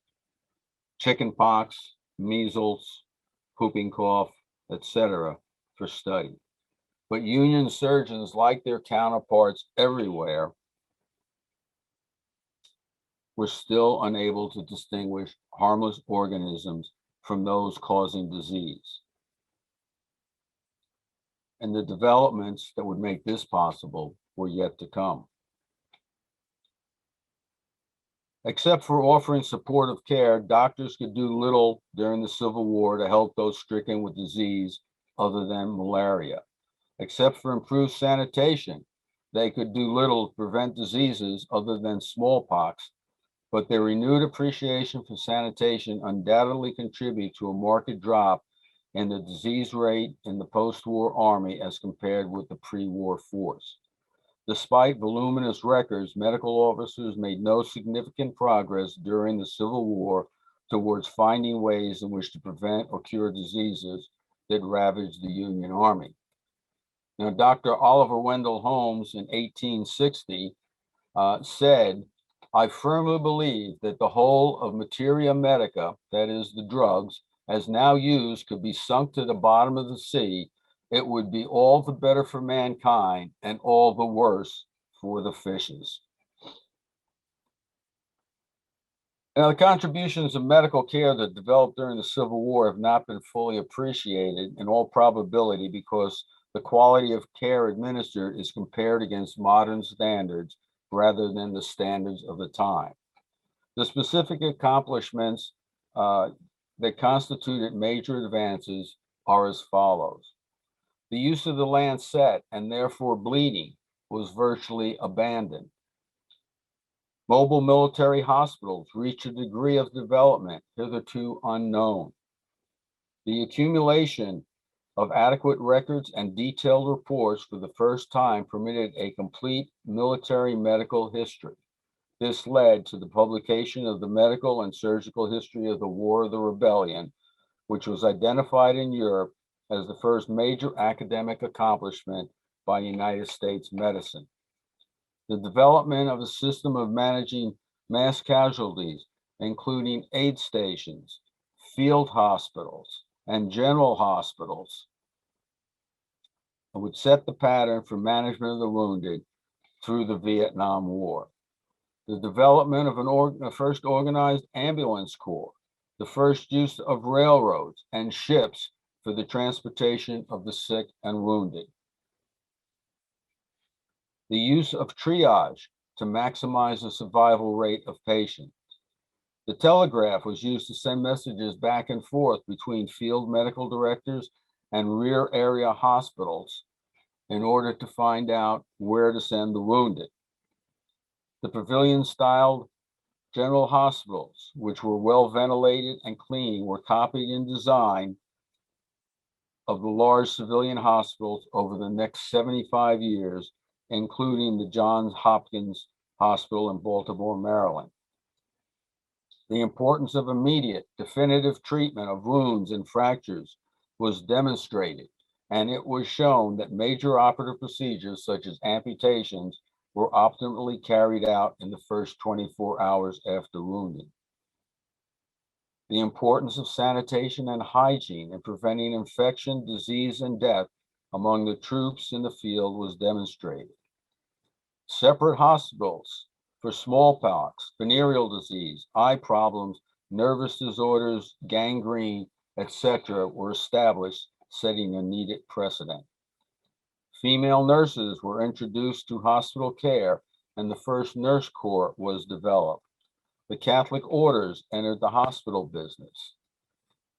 chickenpox, measles, whooping cough, etc., for study. But Union surgeons, like their counterparts everywhere, were still unable to distinguish harmless organisms from those causing disease. And the developments that would make this possible were yet to come. Except for offering supportive care, doctors could do little during the Civil War to help those stricken with disease other than malaria. Except for improved sanitation, they could do little to prevent diseases other than smallpox, but their renewed appreciation for sanitation undoubtedly contribute to a marked drop in the disease rate in the post-war army as compared with the pre-war force. Despite voluminous records, medical officers made no significant progress during the Civil War towards finding ways in which to prevent or cure diseases that ravaged the Union Army. Now, Dr. Oliver Wendell Holmes in 1860 said, "I firmly believe that the whole of materia medica, that is, the drugs, as now used, could be sunk to the bottom of the sea. It would be all the better for mankind and all the worse for the fishes." Now, the contributions of medical care that developed during the Civil War have not been fully appreciated, in all probability, because the quality of care administered is compared against modern standards rather than the standards of the time. The specific accomplishments that constituted major advances are as follows. The use of the lancet, and therefore bleeding, was virtually abandoned. Mobile military hospitals reached a degree of development hitherto unknown. The accumulation of adequate records and detailed reports for the first time permitted a complete military medical history. This led to the publication of the Medical and Surgical History of the War of the Rebellion, which was identified in Europe as the first major academic accomplishment by United States medicine. The development of a system of managing mass casualties, including aid stations, field hospitals, and general hospitals, would set the pattern for management of the wounded through the Vietnam War. The development of a first organized ambulance corps, the first use of railroads and ships for the transportation of the sick and wounded. The use of triage to maximize the survival rate of patients. The telegraph was used to send messages back and forth between field medical directors and rear area hospitals in order to find out where to send the wounded. The pavilion-styled general hospitals, which were well ventilated and clean, were copied in design of the large civilian hospitals over the next 75 years, including the Johns Hopkins Hospital in Baltimore, Maryland. The importance of immediate, definitive treatment of wounds and fractures was demonstrated, and it was shown that major operative procedures such as amputations were optimally carried out in the first 24 hours after wounding. The importance of sanitation and hygiene in preventing infection, disease, and death among the troops in the field was demonstrated. Separate hospitals for smallpox, venereal disease, eye problems, nervous disorders, gangrene, etc. were established, setting a needed precedent. Female nurses were introduced to hospital care, and the first nurse corps was developed. The Catholic orders entered the hospital business.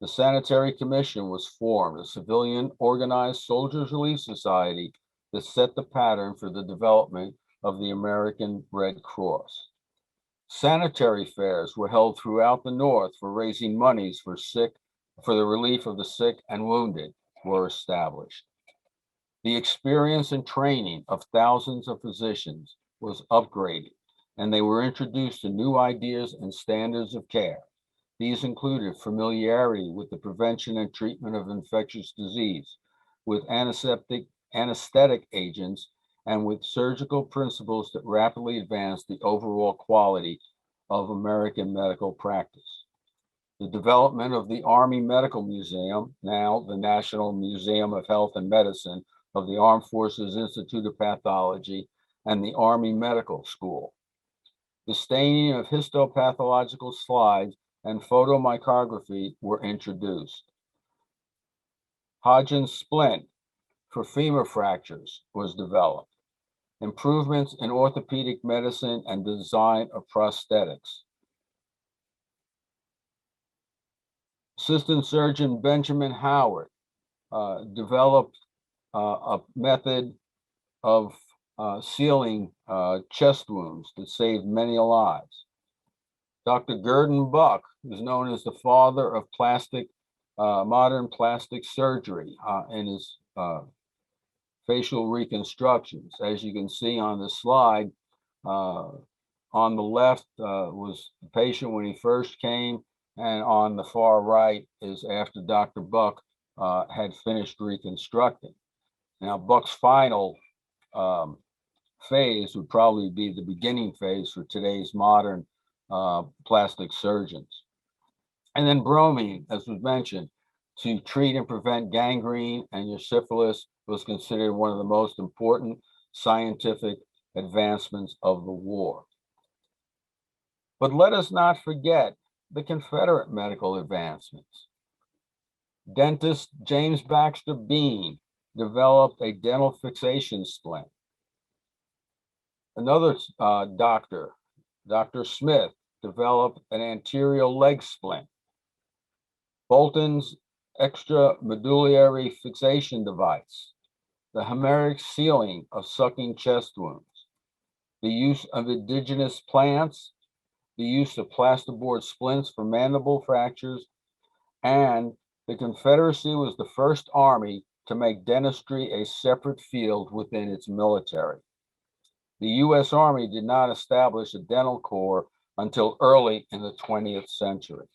The Sanitary Commission was formed, a civilian organized Soldiers' Relief Society that set the pattern for the development of the American Red Cross. Sanitary fairs were held throughout the North for raising monies for the relief of the sick and wounded were established. The experience and training of thousands of physicians was upgraded, and they were introduced to new ideas and standards of care. These included familiarity with the prevention and treatment of infectious disease, with anesthetic agents, and with surgical principles that rapidly advanced the overall quality of American medical practice. The development of the Army Medical Museum, now the National Museum of Health and Medicine of the Armed Forces Institute of Pathology, and the Army Medical School. The staining of histopathological slides and photomicrography were introduced. Hodgkin's splint for femur fractures was developed. Improvements in orthopedic medicine and design of prosthetics. Assistant Surgeon Benjamin Howard developed a method of sealing chest wounds that saved many lives. Dr. Gurdon Buck is known as the father of modern plastic surgery in his facial reconstructions. As you can see on the slide, on the left was the patient when he first came, and on the far right is after Dr. Buck had finished reconstructing. Now, Buck's final phase would probably be the beginning phase for today's modern plastic surgeons. And then bromine, as was mentioned, to treat and prevent gangrene and syphilis was considered one of the most important scientific advancements of the war. But let us not forget the Confederate medical advancements. Dentist James Baxter Bean developed a dental fixation splint. Another doctor, Dr. Smith, developed an anterior leg splint. Bolton's extramedullary fixation device, the hemorrhagic sealing of sucking chest wounds, the use of indigenous plants, the use of plasterboard splints for mandible fractures, and the Confederacy was the first army to make dentistry a separate field within its military. The U.S. Army did not establish a dental corps until early in the 20th century.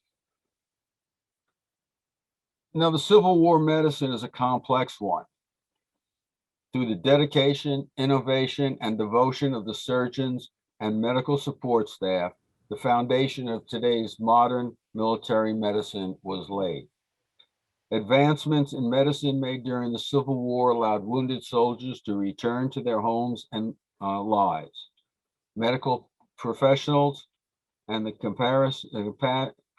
Now, the Civil War medicine is a complex one. Through the dedication, innovation, and devotion of the surgeons and medical support staff, the foundation of today's modern military medicine was laid. Advancements in medicine made during the Civil War allowed wounded soldiers to return to their homes and lives. Medical professionals and the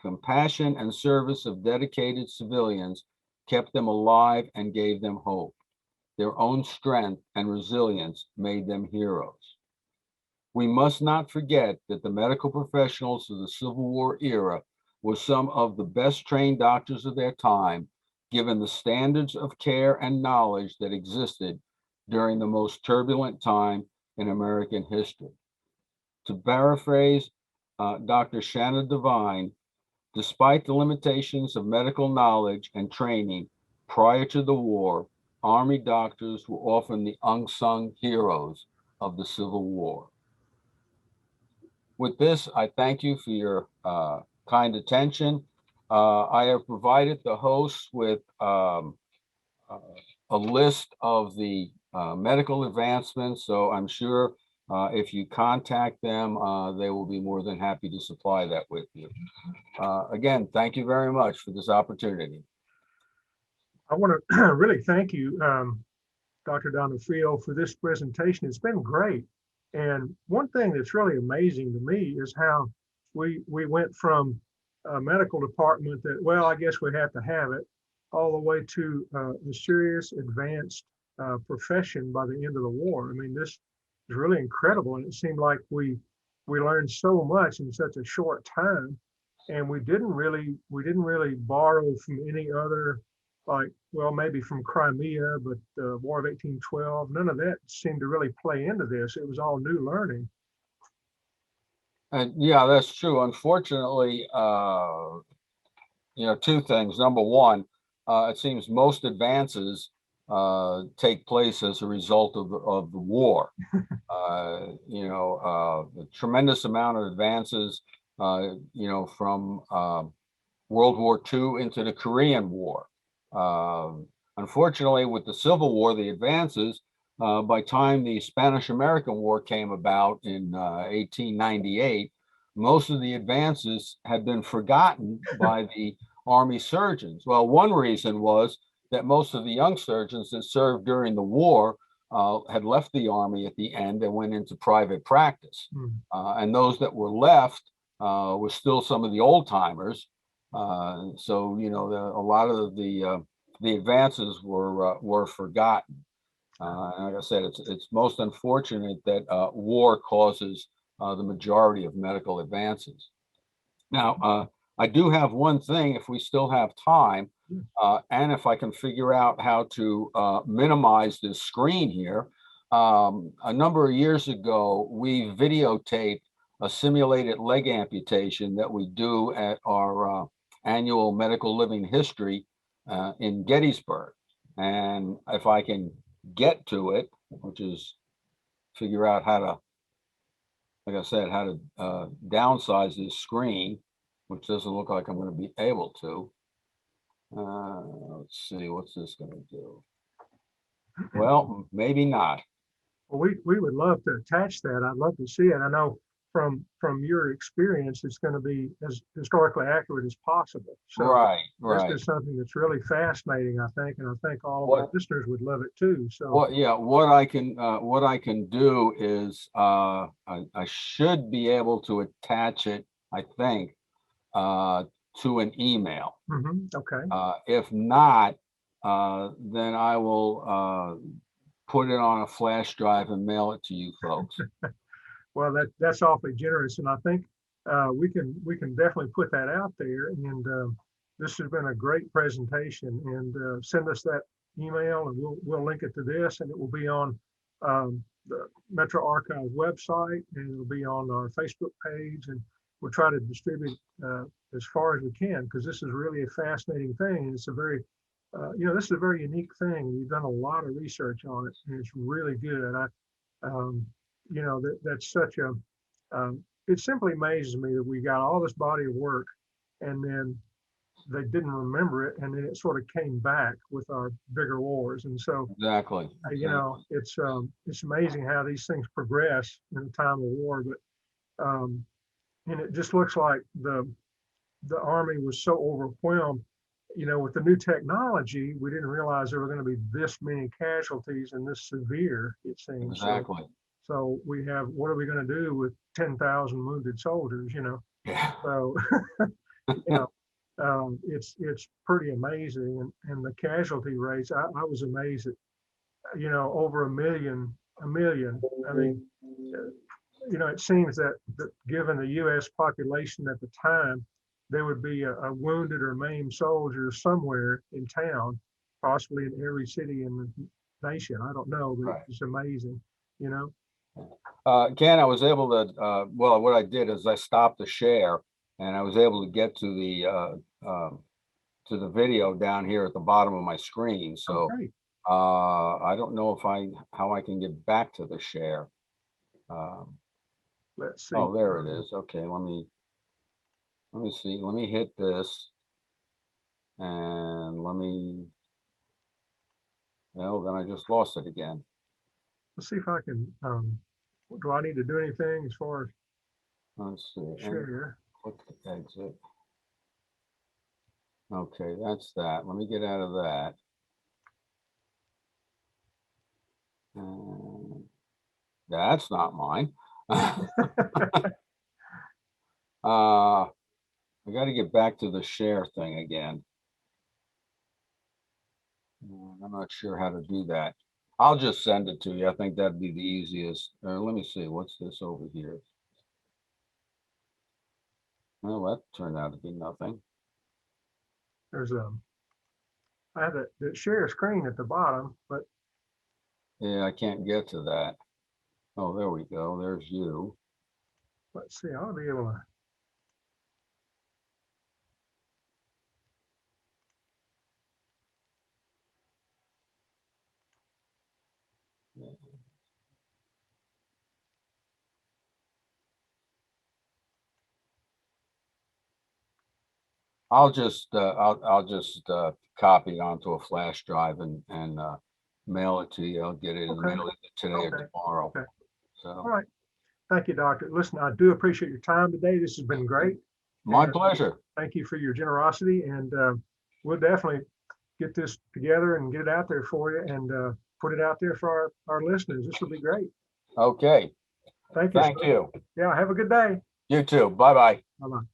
compassion and service of dedicated civilians kept them alive and gave them hope. Their own strength and resilience made them heroes. We must not forget that the medical professionals of the Civil War era were some of the best trained doctors of their time, given the standards of care and knowledge that existed during the most turbulent time in American history. To paraphrase Dr. Shanna Devine, despite the limitations of medical knowledge and training prior to the war, Army doctors were often the unsung heroes of the Civil War. With this, I thank you for your kind attention. I have provided the hosts with a list of the medical advancements, so I'm sure if you contact them, they will be more than happy to supply that with you. Again, thank you very much for this opportunity. I want to really thank you, Dr. Donofrio, for this presentation. It's been great. And one thing that's really amazing to me is how we went from a medical department that, well, I guess we have to have it, all the way to a serious advanced profession by the end of the war. I mean, this is really incredible. And it seemed like we learned so much in such a short time. And we didn't really borrow from any other, like, well, maybe from Crimea, but the War of 1812, none of that seemed to really play into this. It was all new learning. And yeah, that's true. Unfortunately, two things. Number one, it seems most advances take place as a result of the war. A tremendous amount of advances, from World War II into the Korean War. Unfortunately, with the Civil War, the advances, by time the Spanish-American War came about in 1898, most of the advances had been forgotten by the Army surgeons. Well, one reason was that most of the young surgeons that served during the war had left the Army at the end and went into private practice. And those that were left were still some of the old timers. So, you know, a lot of the advances were forgotten. And like I said, it's most unfortunate that war causes the majority of medical advances. Now, I do have one thing, if we still have time, and if I can figure out how to minimize this screen here. A number of years ago, we videotaped a simulated leg amputation that we do at our annual medical living history in Gettysburg. And if I can get to it, which is figure out how to, like I said, how to downsize this screen, which doesn't look like I'm going to be able to. Let's see, what's this going to do? Well, maybe not. Well, we would love to attach that. I'd love to see it. I know from your experience, it's going to be as historically accurate as possible. So Right. this is something that's really fascinating, I think, and I think all of our listeners would love it too. So well, yeah, what I can do is I should be able to attach it, I think, to an email. Okay. If not, then I will put it on a flash drive and mail it to you folks. Well, that's awfully generous, and I think we can definitely put that out there. And this has been a great presentation. And send us that email, and we'll link it to this, and it will be on the Metro Archive website, and it'll be on our Facebook page, and we'll try to distribute as far as we can, because this is really a fascinating thing. And it's a very this is a very unique thing. We've done a lot of research on it, and it's really good. That's such a, it simply amazes me that we got all this body of work, and then they didn't remember it, and then it sort of came back with our bigger wars. And so, Exactly. it's amazing how these things progress in a time of war. But and it just looks like the Army was so overwhelmed. With the new technology, we didn't realize there were going to be this many casualties and this severe, it seems. Exactly. So we have, what are we going to do with 10,000 wounded soldiers, Yeah. So, it's pretty amazing. And the casualty rates, I was amazed at, over a million. I mean, it seems that given the U.S. population at the time, there would be a wounded or maimed soldier somewhere in town, possibly in every city in the nation. I don't know, but Right. it's amazing, Ken, I was able to, well, what I did is I stopped the share and I was able to get to the video down here at the bottom of my screen. So I don't know how I can get back to the share. Let's see. Oh, there it is. Okay, let me see. Let me hit this and well, then I just lost it again. Let's see if I can, do I need to do anything as far as Let's see. share? Click the exit. Okay, that's that. Let me get out of that. That's not mine. I got to get back to the share thing again. I'm not sure how to do that. I'll just send it to you. I think that'd be the easiest. Let me see. What's this over here? Well, that turned out to be nothing. There's I have the share screen at the bottom, but yeah, I can't get to that. Oh, there we go. There's you. Let's see. I'll be able to. I'll just copy onto a flash drive and mail it to you. I'll get it and Okay. mail it today or Okay. tomorrow. Okay. All So right. Thank you, Doctor. Listen, I do appreciate your time today. This has been great. my And pleasure. thank you for your generosity. And we'll definitely get this together and get it out there for you and put it out there for our listeners. This will be great. Okay. Thank you. Thank Sir. you. Yeah. Have a good day. You too. Bye-bye. Bye-bye.